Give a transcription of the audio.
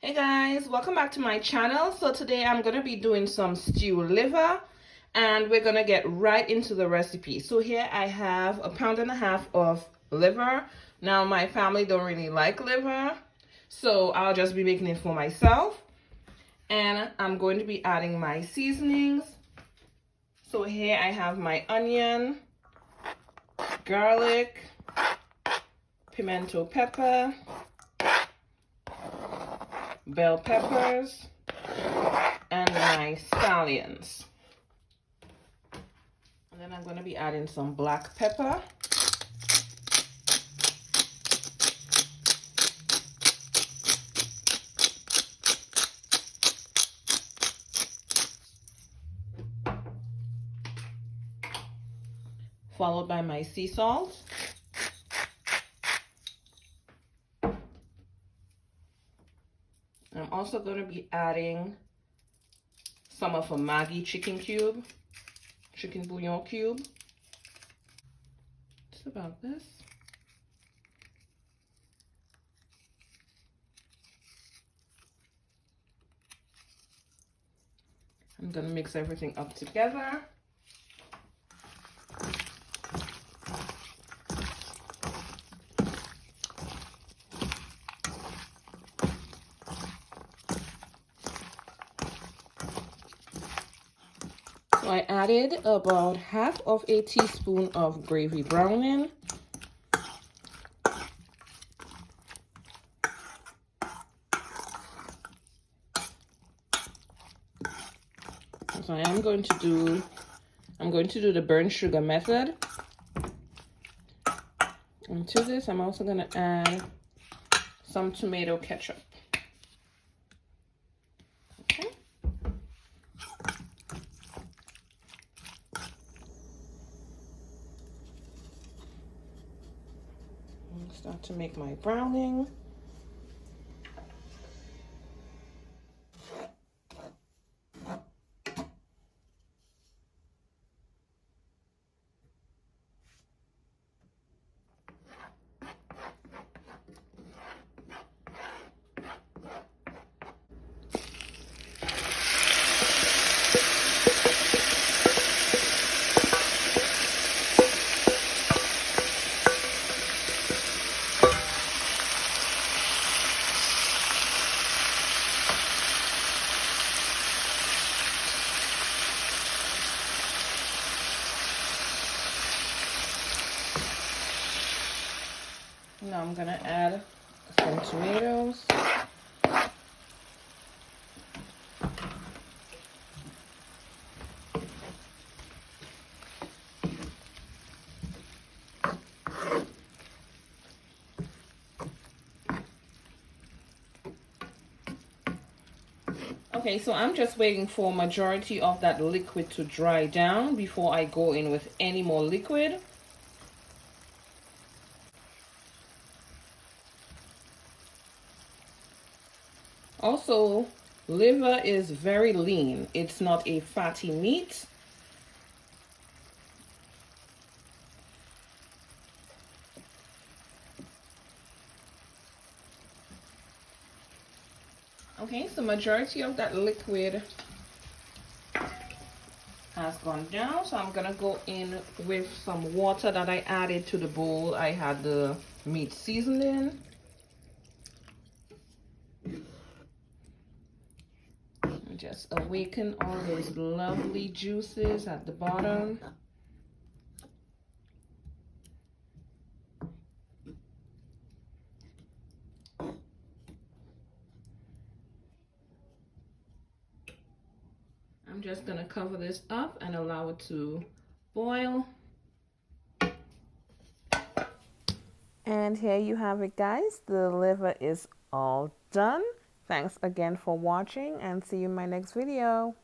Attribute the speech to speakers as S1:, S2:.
S1: Hey guys, welcome back to my channel. So today I'm going to be doing some stew liver and we're going to get right into the recipe. So here I have 1.5 pounds of liver. Now my family don't really like liver, so I'll just be making it for myself. And I'm going to be adding my seasonings. So here I have my onion, garlic, pimento pepper, bell peppers, and my scallions. And then I'm going to be adding some black pepper. Followed by my sea salt. I'm also going to be adding some of a Maggi chicken bouillon cube. Just about this. I'm going to mix everything up together. So I added about half of a teaspoon of gravy browning. So I'm going to do the burnt sugar method. And to this, I'm also going to add some tomato ketchup. Okay. I'll start to make my browning. Now I'm gonna add some tomatoes. Okay, so I'm just waiting for majority of that liquid to dry down before I go in with any more liquid. Also, liver is very lean. It's not a fatty meat. Okay, so majority of that liquid has gone down. So I'm gonna go in with some water that I added to the bowl I had the meat seasoning. Just awaken all those lovely juices at the bottom. I'm just gonna cover this up and allow it to boil. And here you have it, guys. The liver is all done. Thanks again for watching and see you in my next video.